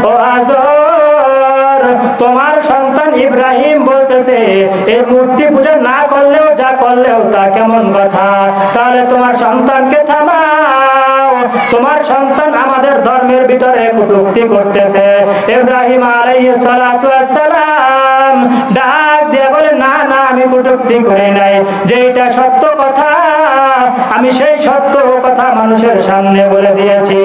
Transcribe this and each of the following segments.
ও আজর, তোমার সন্তান ইব্রাহিম বলতেছে এই মূর্তি পূজা না করলেও যা করলেও তা কেমন কথা, তাহলে তোমার সন্তানকে থামাও, তোমার সন্তান আমাদের ধর্মের ভিতরে কটূক্তি করতেছে। ইব্রাহিম আলাইহিস সালাতু ওয়াস সালাম ডাক দিয়ে বলে, না না, আমি কটূক্তি করি নাই, যেটা সত্য কথা আমি সেই সত্য কথা মানুষের সামনে বলে দিয়েছি।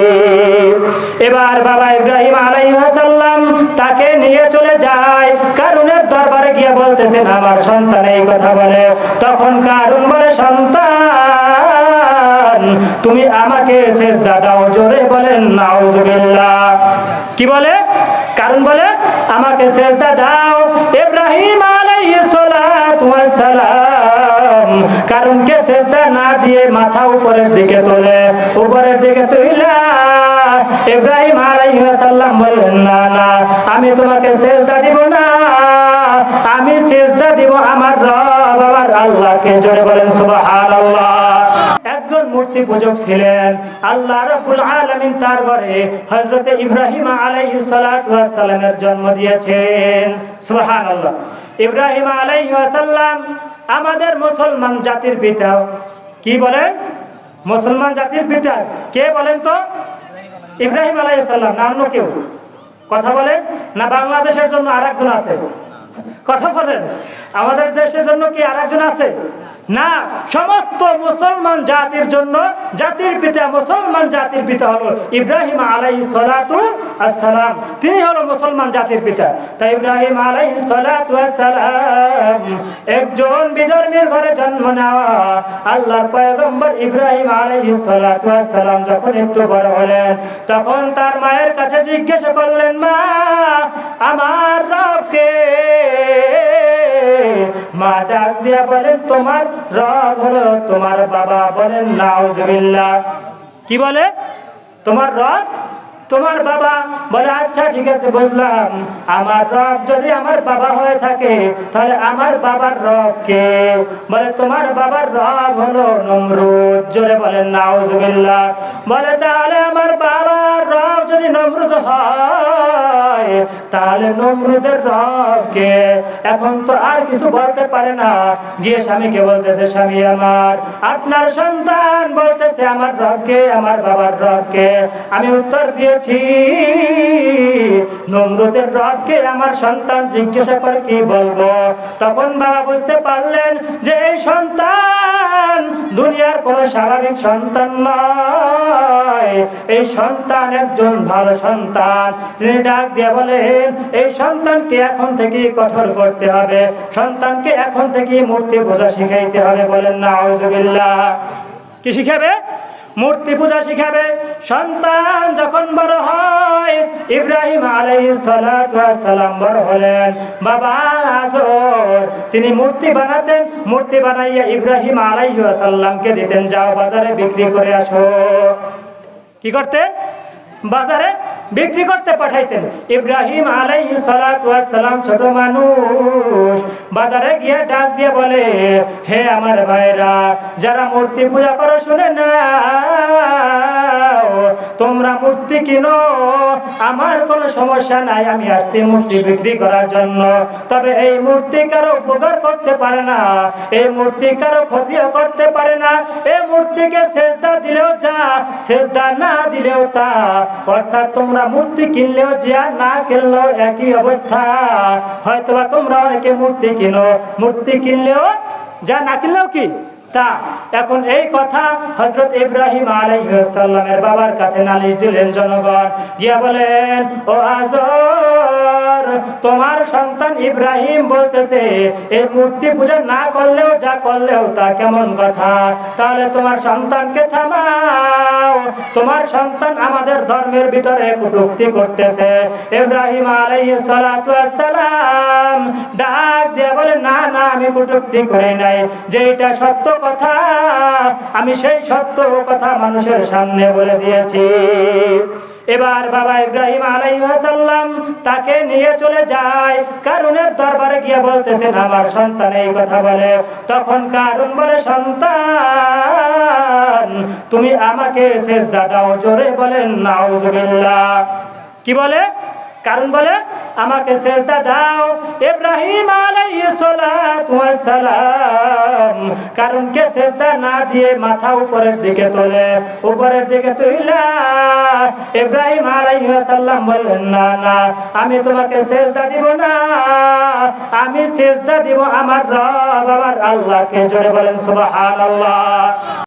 এবার বাবা ইব্রাহিম আলাইহিস সালাম তাকে নিয়ে চলে যায় কারুনের দরবারে গিয়ে বলতেছেন আমার সন্তান এই কথা বলে। তখন কারুন বলে, সন্তান তুমি আমাকে সিজদা দাও। জোরে বলেন নাউজুবিল্লাহ। কি বলে? কারুন বলে আমাকে সিজদা দাও। ইব্রাহিম আলাইহিস সালাতু ওয়াস সালাম কারুনকে সিজদা না দিয়ে মাথা উপরের দিকে তোলে। উপরের দিকে তুইলা ইব্রাহিম আলাইহিস সালাম বললেন, না না, আমি তোমাকে সিজদা দিব না, আমি সিজদা দিব আমার রব, আমার আল্লাহকে। জোরে বলেন সুবহানাল্লাহ। একজন মূর্তি পূজক ছিলেন, আল্লাহ রাব্বুল আলামিন তার ঘরে হযরত ইব্রাহিম আলাইহিস সালাতু ওয়াস সালামের জন্ম দিয়েছেন। সুবহানাল্লাহ। ইব্রাহিম আলাইহিস সালাম আমাদের মুসলমান জাতির পিতা। কি বলেন? মুসলমান জাতির পিতা কে বলেন তো? ইব্রাহিম আলাইহিস সালাম, না অন্য কেউ? কথা বলেন না। বাংলাদেশের জন্য আরেকজন আছে? কথা বলেন। আমাদের দেশের জন্য কি আরেকজন আছে? না, সমস্ত মুসলমান জাতির জন্য জাতির পিতা, মুসলমান জাতির পিতা হলো ইব্রাহিম আলাইহিস সালাতু ওয়াস সালাম। তিনি হলো মুসলমান জাতির পিতা। তাই ইব্রাহিম আলাইহিস সালাতু ওয়াস সালাম একজন বিধর্মীর ঘরে জন্ম নেওয়া আল্লাহর পয়গম্বর ইব্রাহিম আলাইহিস সালাতু ওয়াস সালাম যখন একটু বড় হলেন, তখন তার মায়ের কাছে জিজ্ঞাসা করলেন, মা, আমার রবকে? মা ডাক দিয়া বলেন, তোমার রব হলো তোমার বাবা। বলেন নাউজুবিল্লাহ। কি বলে? তোমার রব তোমার বাবা। বলে আচ্ছা ঠিক আছে, বুঝলাম। আমার রব যদি আমার বাবা হয়ে থাকে তাহলে আমার বাবার রব কে? বলে তোমার বাবার রব হলো নমরুদ। জোরে বলেন নাউজুবিল্লাহ। বলে তাহলে আমার বাবার রব যদি নমরুদ হয় তাহলে নমরুদের রব কে? এখন তো আর কিছু বলতে পারে না, গিয়ে স্বামীকে বলতেছে, স্বামী আমার, আপনার সন্তান বলতেছে আমার রবকে, আমার বাবার রবকে। আমি উত্তর দিয়ে নমরুদের রবকে আমার সন্তান জিজ্ঞাসা করে কি বলবো? তখন বাবা বুঝতে পারলেন যে এই সন্তান দুনিয়ার কোন স্বাভাবিক সন্তান নয়, এই সন্তান একজন ভালো সন্তান। তিনি ডাক দিয়ে বলেন, এই সন্তানকে এখন থেকে কঠোর করতে হবে, সন্তানকে এখন থেকে মূর্তি পূজা শিখাইতে হবে। বলেন নাউজুবিল্লাহ। কি শিখাবে? মূর্তি পূজা শিখাবে। সন্তান যখন বড় হয়, ইব্রাহিম আলাইহিস সালাতু ওয়াস সালাম বড় হলেন। বাবা আজর তিনি মূর্তি বানাতেন, মূর্তি বানাইয়া ইব্রাহিম আলাইহিস সালামকে দিতেন, যাও বাজারে বিক্রি করে আসো। কি করতেন? বাজারে বিক্রি করতে পাঠাইতেন। ইব্রাহিম আলাইহিস সালাতু ওয়াস সালাম ছোট মানুষ, বাজারে গিয়ে ডাক দিয়ে বলে, হে আমার ভাইরা, যারা মূর্তি পূজা করো শুনে না, তোমরা মূর্তি কিনো, আমার কোনো সমস্যা নাই, আমি আসছি মূর্তি বিক্রি করার জন্য। তবে এই মূর্তি কারো উপকার করতে পারে না, এই মূর্তি কারো ক্ষতিও করতে পারে না। এই মূর্তিকে সেজদা দিলেও যা, সেজদা না দিলেও তা। অর্থাৎ তোমরা মূর্তি কিনলেও যা, না কিনলেও একই অবস্থা। হয়তোবা তোমরা অনেকে মূর্তি কিনো, মূর্তি কিনলেও যা, না কিনলেও কি তা। এখন এই কথা হযরত ইব্রাহিম আলাইহিস সালামের বাবার কাছে নালিশ দিলেন জনগণ। গিয়া বলেন, ও আজর, তোমার সন্তান ইব্রাহিম বলতেছে এই মূর্তি পূজা না করলেও যা করলেও তা কেমন কথা, তাহলে তোমার সন্তানকে থামাও, তোমার সন্তান আমাদের ধর্মের ভিতরে কটূক্তি করতেছে। ইব্রাহিম আলাইহিস সালাতু ওয়াস সালাম ডাক দিয়ে বলে, না না, আমি কটূক্তি করি নাই, যেটা সত্য কথা আমি সেই সত্য কথা মানুষের সামনে বলে দিয়েছি। এবার বাবা ইব্রাহিম আলাইহিস সালাম তাকে নিয়ে চলে যায় কারুনের দরবারে গিয়ে বলতেছেন আমার সন্তান এই কথা বলে। তখন কারুন বলে, সন্তান তুমি আমাকে সিজদা দাও। জোরে বলেন নাউজুবিল্লাহ। কি বলে? কারণ বলে আমাকে সেজদা দাও। ইব্রাহিম আলাইহিস সালাতু ওয়াস সালাম কারণ কে সেজদা না দিয়ে মাথা উপরের দিকে তোলে, উপরের দিকে তুইলা ইব্রাহিম আলাইহিস সালাম বললেন না না আমি তোমাকে সেজদা দিব না, আমি সেজদা দিব আমার রব আমার আল্লাহকে। জোরে বলেন সুবহানাল্লাহ।